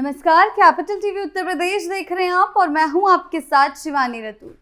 नमस्कार, capital TV Uttar Pradesh देख रहे हैं आप और मैं हूं आपके साथ शिवानी रतूर।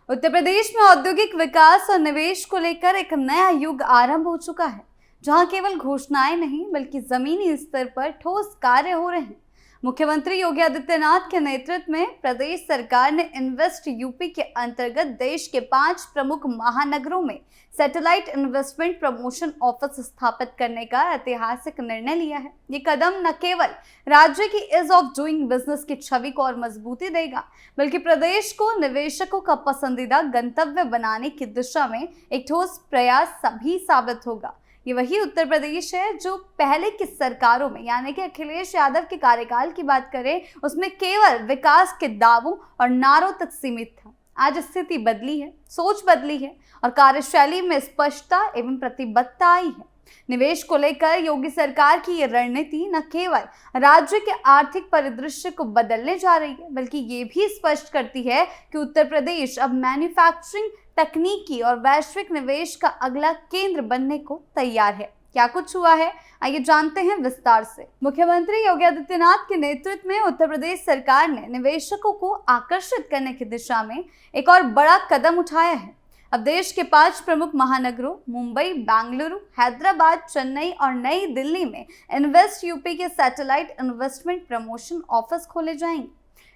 उत्तर प्रदेश में औद्योगिक विकास और निवेश को लेकर एक नया युग आरंभ हो चुका है, जहां केवल घोषणाएं नहीं बल्कि जमीनी स्तर पर ठोस कार्य हो रहे हैं। मुख्यमंत्री योगी आदित्यनाथ के नेतृत्व में प्रदेश सरकार ने इन्वेस्ट यूपी के अंतर्गत देश के 5 प्रमुख महानगरों में सैटेलाइट इन्वेस्टमेंट प्रमोशन ऑफिस स्थापित करने का ऐतिहासिक निर्णय लिया है। ये कदम न केवल राज्य की ईज ऑफ डूइंग बिजनेस की छवि को और मजबूती देगा, बल्कि प्रदेश को निवेशकों का पसंदीदा गंतव्य बनाने की दिशा में एक ठोस प्रयास भी साबित होगा। ये वही उत्तर प्रदेश है जो पहले की सरकारों में, यानी कि अखिलेश यादव के कार्यकाल की बात करें, उसमें केवल विकास के दावों और नारों तक सीमित था। आज स्थिति बदली है, सोच बदली है और कार्यशैली में स्पष्टता एवं प्रतिबद्धता आई है। निवेश को लेकर योगी सरकार की ये रणनीति न केवल राज्य के आर्थिक परिदृश्य को बदलने जा रही है, बल्कि ये भी स्पष्ट करती है कि उत्तर प्रदेश अब मैन्युफैक्चरिंग, तकनीकी और वैश्विक निवेश का अगला केंद्र बनने को तैयार है। क्या कुछ हुआ है, आइए जानते हैं विस्तार से। मुख्यमंत्री योगी आदित्यनाथ के नेतृत्व में उत्तर प्रदेश सरकार ने निवेशकों को आकर्षित करने की दिशा में एक और बड़ा कदम उठाया है। अब देश के 5 प्रमुख महानगरों मुंबई, बेंगलुरु, हैदराबाद, चेन्नई और नई दिल्ली में इन्वेस्ट यूपी के सैटेलाइट इन्वेस्टमेंट प्रमोशन ऑफिस खोले जाएंगे।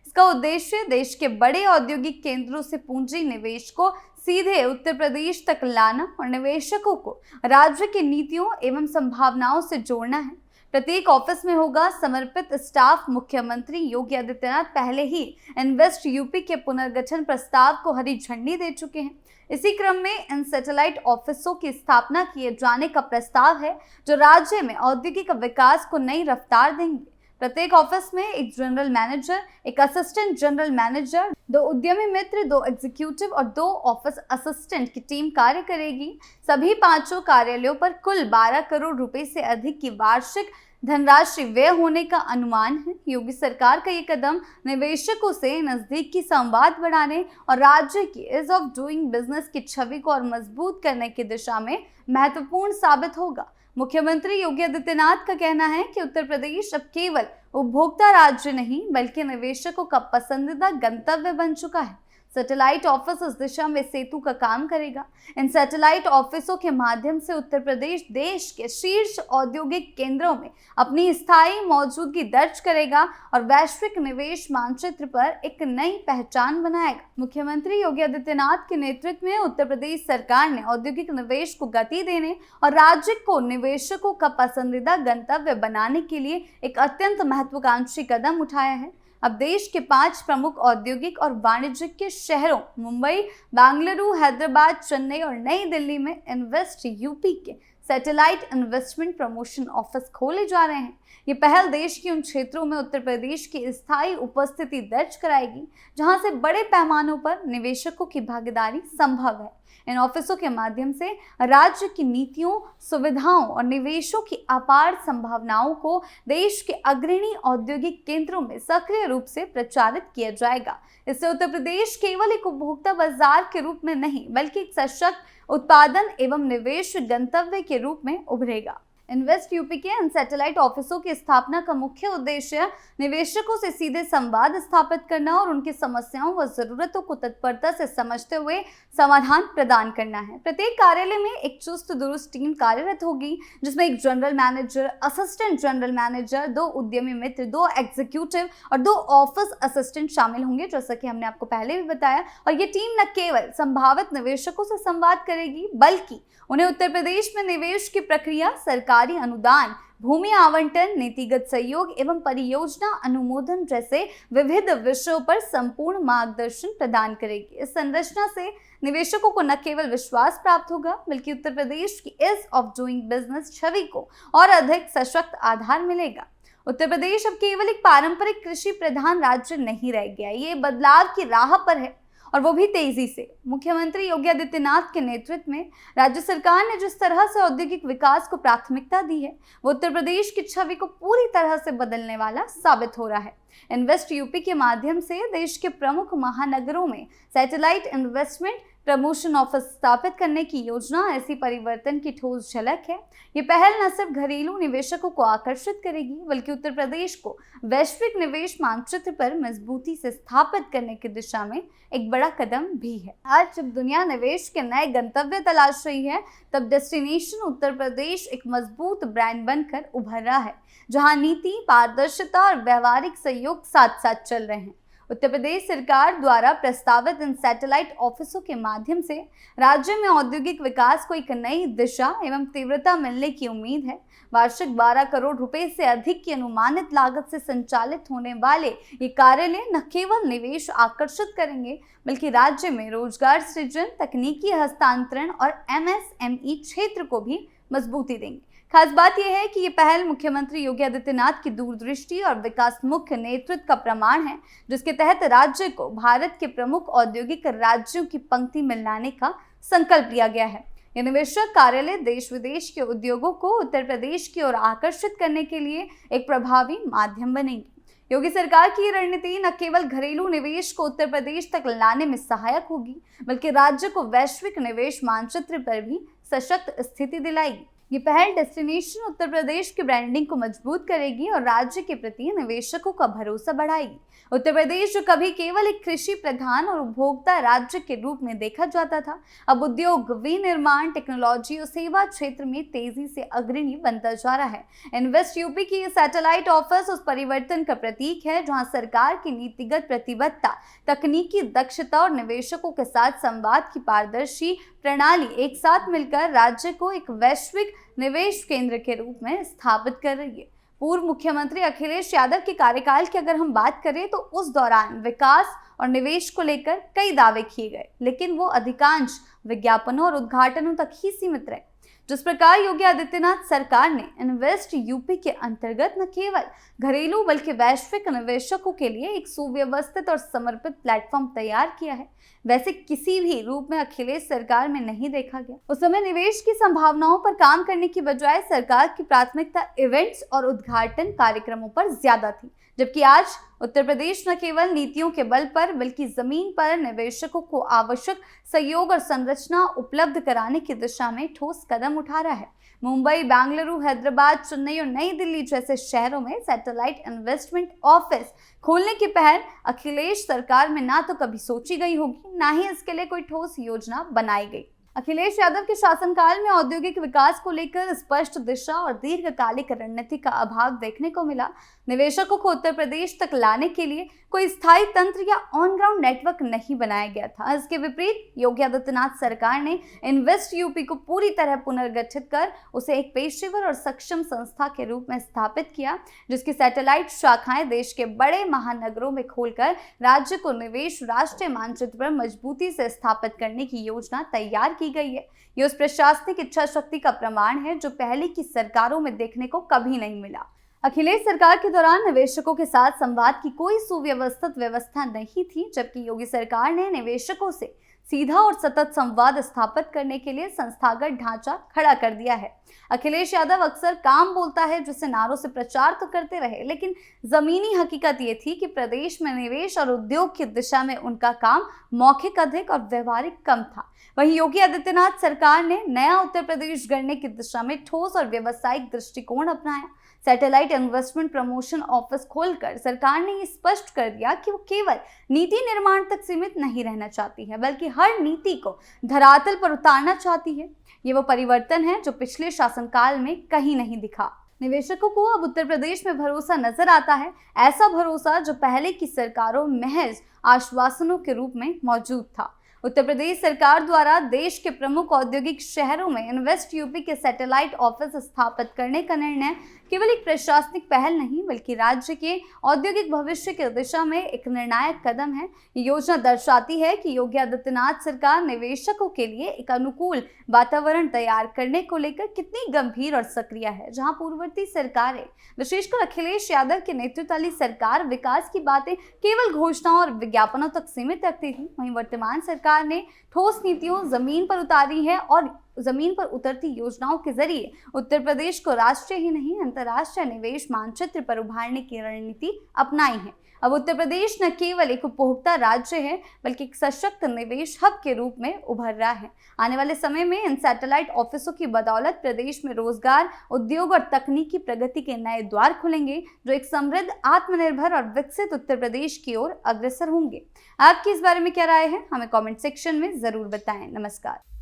इसका उद्देश्य देश के बड़े औद्योगिक केंद्रों से पूंजी निवेश को सीधे उत्तर प्रदेश तक लाना और निवेशकों को राज्य की नीतियों एवं संभावनाओं से जोड़ना है। प्रत्येक ऑफिस में होगा समर्पित स्टाफ। मुख्यमंत्री योगी आदित्यनाथ पहले ही इन्वेस्ट यूपी के पुनर्गठन प्रस्ताव को हरी झंडी दे चुके हैं। इसी क्रम में इन सैटेलाइट ऑफिसों की स्थापना किए जाने का प्रस्ताव है, जो राज्य में औद्योगिक विकास को नई रफ्तार देंगे। प्रत्येक ऑफिस में एक जनरल मैनेजर, एक असिस्टेंट जनरल मैनेजर, 2 उद्यमी मित्र, 2 एग्जीक्यूटिव और 2 ऑफिस असिस्टेंट की टीम कार्य करेगी। सभी 5 कार्यालयों पर कुल 12 करोड़ रुपए से अधिक की वार्षिक धनराशि व्यय होने का अनुमान है। योगी सरकार का ये कदम निवेशकों से नजदीकी संवाद बढ़ाने और राज्य की ईज ऑफ डूइंग बिजनेस की छवि को और मजबूत करने की दिशा में महत्वपूर्ण साबित होगा। मुख्यमंत्री योगी आदित्यनाथ का कहना है कि उत्तर प्रदेश अब केवल उपभोक्ता राज्य नहीं बल्कि निवेशकों का पसंदीदा गंतव्य बन चुका है। सैटेलाइट ऑफिस इस दिशा में सेतु का काम करेगा। इन सैटेलाइट ऑफिसों के माध्यम से उत्तर प्रदेश देश के शीर्ष औद्योगिक केंद्रों में अपनी स्थायी मौजूदगी दर्ज करेगा और वैश्विक निवेश मानचित्र पर एक नई पहचान बनाएगा। मुख्यमंत्री योगी आदित्यनाथ के नेतृत्व में उत्तर प्रदेश सरकार ने औद्योगिक निवेश को गति देने और राज्य को निवेशकों का पसंदीदा गंतव्य बनाने के लिए एक अत्यंत महत्वाकांक्षी कदम उठाया है। अब देश के 5 प्रमुख औद्योगिक और वाणिज्यिक के शहरों मुंबई, बेंगलुरु, हैदराबाद, चेन्नई और नई दिल्ली में इन्वेस्ट यूपी के सैटेलाइट इन्वेस्टमेंट प्रमोशन ऑफिस खोले जा रहे हैं। ये पहल देश के उन क्षेत्रों में उत्तर प्रदेश की स्थायी उपस्थिति दर्ज कराएगी जहां से बड़े पैमानों पर निवेशकों की भागीदारी संभव है। इन ऑफिसों के माध्यम से राज्य की नीतियों, सुविधाओं और निवेशों की अपार संभावनाओं को देश के अग्रणी औद्योगिक केंद्रों में सक्रिय रूप से प्रचारित किया जाएगा। इससे उत्तर प्रदेश केवल एक उपभोक्ता बाजार के रूप में नहीं बल्कि एक सशक्त उत्पादन एवं निवेश गंतव्य के रूप में उभरेगा। इन्वेस्ट यूपी के इन सैटेलाइट ऑफिसों की स्थापना का मुख्य उद्देश्य निवेशकों से सीधे संवाद स्थापित करना और उनकी समस्याओं व जरूरतों को तत्परता से समझते हुए समाधान प्रदान करना है। प्रत्येक कार्यालय में एक चुस्त दुरुस्त टीम कार्यरत होगी, जिसमें एक general manager, assistant general manager, 2 उद्यमी मित्र, 2 एग्जीक्यूटिव और 2 ऑफिस असिस्टेंट शामिल होंगे, जैसा कि हमने आपको पहले भी बताया। और ये टीम न केवल संभावित निवेशकों से संवाद करेगी बल्कि उन्हें उत्तर प्रदेश में निवेश की प्रक्रिया, सरकारी अनुदान, भूमि आवंटन, नीतिगत सहयोग एवं परियोजना अनुमोदन जैसे विविध विषयों पर संपूर्ण मार्गदर्शन प्रदान करेगी। इस संरचना से निवेशकों को न केवल विश्वास प्राप्त होगा बल्कि उत्तर प्रदेश की ईज ऑफ डूइंग बिजनेस छवि को और अधिक सशक्त आधार मिलेगा। उत्तर प्रदेश अब केवल एक पारंपरिक कृषि प्रधान राज्य नहीं रह गया, ये बदलाव की राह पर है और वो भी तेजी से। मुख्यमंत्री योगी आदित्यनाथ के नेतृत्व में राज्य सरकार ने जिस तरह से औद्योगिक विकास को प्राथमिकता दी है, वो उत्तर प्रदेश की छवि को पूरी तरह से बदलने वाला साबित हो रहा है। इन्वेस्ट यूपी के माध्यम से देश के प्रमुख महानगरों में सैटेलाइट इन्वेस्टमेंट प्रमोशन ऑफिस स्थापित करने की योजना ऐसी परिवर्तन की ठोस झलक है। ये पहल न सिर्फ घरेलू निवेशकों को आकर्षित करेगी, बल्कि उत्तर प्रदेश को वैश्विक निवेश मानचित्र पर मजबूती से स्थापित करने की दिशा में एक बड़ा कदम भी है। आज जब दुनिया निवेश के नए गंतव्य तलाश रही है, तब डेस्टिनेशन उत्तर प्रदेश एक मजबूत ब्रांड बनकर उभर रहा है, जहां नीति, पारदर्शिता और व्यवहारिक सहयोग साथ साथ चल रहे हैं। उत्तर प्रदेश सरकार द्वारा प्रस्तावित इन सैटेलाइट ऑफिसों के माध्यम से राज्य में औद्योगिक विकास को एक नई दिशा एवं तीव्रता मिलने की उम्मीद है। वार्षिक 12 करोड़ रुपए से अधिक की अनुमानित लागत से संचालित होने वाले ये कार्यालय न केवल निवेश आकर्षित करेंगे, बल्कि राज्य में रोजगार सृजन, तकनीकी हस्तांतरण और MSME क्षेत्र को भी मजबूती देंगे। खास बात यह है कि ये पहल मुख्यमंत्री योगी आदित्यनाथ की दूरदृष्टि और विकासोन्मुख नेतृत्व का प्रमाण है, जिसके तहत राज्य को भारत के प्रमुख औद्योगिक राज्यों की पंक्ति में लाने का संकल्प लिया गया है। ये निवेशक कार्यालय देश विदेश के उद्योगों को उत्तर प्रदेश की ओर आकर्षित करने के लिए एक प्रभावी माध्यम बनेंगे। योगी सरकार की रणनीति न केवल घरेलू निवेश को उत्तर प्रदेश तक लाने में सहायक होगी, बल्कि राज्य को वैश्विक निवेश मानचित्र पर भी सशक्त स्थिति दिलाएगी। ये पहल डेस्टिनेशन उत्तर प्रदेश की ब्रांडिंग को मजबूत करेगी और राज्य के प्रति निवेशकों का भरोसा बढ़ाएगी। उत्तर प्रदेश, जो कभी केवल एक कृषि प्रधान और उपभोक्ता राज्य के रूप में देखा जाता था, अब उद्योग, विनिर्माण, टेक्नोलॉजी और सेवा क्षेत्र में तेजी से अग्रणी बनता जा रहा है। इन्वेस्ट यूपी की ये सैटेलाइट ऑफिस उस परिवर्तन का प्रतीक है, जहां सरकार की नीतिगत प्रतिबद्धता, तकनीकी दक्षता और निवेशकों के साथ संवाद की पारदर्शी प्रणाली एक साथ मिलकर राज्य को एक वैश्विक निवेश केंद्र के रूप में स्थापित कर रही है। पूर्व मुख्यमंत्री अखिलेश यादव के कार्यकाल की अगर हम बात करें, तो उस दौरान विकास और निवेश को लेकर कई दावे किए गए, लेकिन वो अधिकांश विज्ञापनों और उद्घाटनों तक ही सीमित रहे। जिस प्रकार योगी आदित्यनाथ सरकार ने इन्वेस्ट यूपी के अंतर्गत न केवल घरेलू बल्कि वैश्विक निवेशकों के लिए एक सुव्यवस्थित और समर्पित प्लेटफॉर्म तैयार किया है, वैसे किसी भी रूप में अखिलेश सरकार में नहीं देखा गया। उस समय निवेश की संभावनाओं पर काम करने की बजाय सरकार की प्राथमिकता इवेंट्स और उद्घाटन कार्यक्रमों पर ज्यादा थी, जबकि आज उत्तर प्रदेश न केवल नीतियों के बल पर बल्कि जमीन पर निवेशकों को आवश्यक सहयोग और संरचना उपलब्ध कराने की दिशा में ठोस कदम उठा रहा है। मुंबई, बेंगलुरु, हैदराबाद, चेन्नई और नई दिल्ली जैसे शहरों में सैटेलाइट इन्वेस्टमेंट ऑफिस खोलने की पहल अखिलेश सरकार में ना तो कभी सोची गई होगी, ना ही इसके लिए कोई ठोस योजना बनाई गई। अखिलेश यादव के शासनकाल में औद्योगिक विकास को लेकर स्पष्ट दिशा और दीर्घकालिक रणनीति का अभाव देखने को मिला। निवेशकों को उत्तर प्रदेश तक लाने के लिए कोई स्थायी तंत्र या ऑन ग्राउंड नेटवर्क नहीं बनाया गया था। इसके विपरीत योगी आदित्यनाथ सरकार ने इन्वेस्ट यूपी को पूरी तरह पुनर्गठित कर उसे एक पेशेवर और सक्षम संस्था के रूप में स्थापित किया, जिसकी सैटेलाइट शाखाएं देश के बड़े महानगरों में खोलकर राज्य को निवेश राष्ट्रीय मानचित्र पर मजबूती से स्थापित करने की योजना तैयार की गई है। ये उस प्रशासनिक इच्छा शक्ति का प्रमाण है जो पहले की सरकारों में देखने को कभी नहीं मिला। अखिलेश सरकार के दौरान निवेशकों के साथ संवाद की कोई सुव्यवस्थित व्यवस्था नहीं थी, जबकि योगी सरकार ने निवेशकों से सीधा और सतत संवाद स्थापित करने के लिए संस्थागत ढांचा खड़ा कर दिया है। अखिलेश यादव अक्सर काम बोलता है, जिसे नारों से प्रचार तो करते रहे, लेकिन जमीनी हकीकत ये थी कि प्रदेश में निवेश और उद्योग की दिशा में उनका काम मौखिक अधिक और व्यवहारिक कम था। वहीं योगी आदित्यनाथ सरकार ने नया उत्तर प्रदेश गढ़ने की दिशा में ठोस और व्यवसायिक दृष्टिकोण अपनाया। सैटेलाइट इन्वेस्टमेंट प्रमोशन ऑफिस खोलकर सरकार ने ये स्पष्ट कर दिया कि वो केवल नीति निर्माण तक सीमित नहीं रहना चाहती है, बल्कि हर नीति को धरातल पर उतारना चाहती है। ये वो परिवर्तन है जो पिछले शासनकाल में कहीं नहीं दिखा। निवेशकों को अब उत्तर प्रदेश में भरोसा नजर आता है, ऐसा भरोसा जो पहले की सरकारों में महज आश्वासनों के रूप में मौजूद था। उत्तर प्रदेश सरकार द्वारा देश के प्रमुख औद्योगिक शहरों में इन्वेस्ट यूपी के सैटेलाइट ऑफिस स्थापित करने का निर्णय केवल एक प्रशासनिक पहल नहीं, बल्कि राज्य के औद्योगिक भविष्य की दिशा में एक निर्णायक कदम है। ये योजना दर्शाती है कि योगी आदित्यनाथ सरकार निवेशकों के लिए एक अनुकूल वातावरण तैयार करने को लेकर कितनी गंभीर और सक्रिय है। जहां पूर्ववर्ती सरकारें, विशेषकर अखिलेश यादव के नेतृत्व वाली सरकार, विकास की बातें केवल घोषणाओं और विज्ञापनों तक सीमित रखती थी, वहीं वर्तमान सरकार ने ठोस नीतियों जमीन पर उतारी है और जमीन पर उतरती योजनाओं के जरिए उत्तर प्रदेश को राष्ट्रीय ही नहीं अंतर्राष्ट्रीय निवेश मानचित्र पर उभारने की रणनीति अपनाई है। अब उत्तर प्रदेश न केवल एक उपभोक्ता राज्य है बल्कि एक सशक्त निवेश हब के रूप में उभर रहा है। आने वाले समय में इन सैटेलाइट ऑफिसों की बदौलत प्रदेश में रोजगार, उद्योग और तकनीकी प्रगति के नए द्वार खुलेंगे, जो एक समृद्ध, आत्मनिर्भर और विकसित उत्तर प्रदेश की ओर अग्रसर होंगे। आपकी इस बारे में क्या राय है, हमें कमेंट सेक्शन में जरूर बताएं। नमस्कार।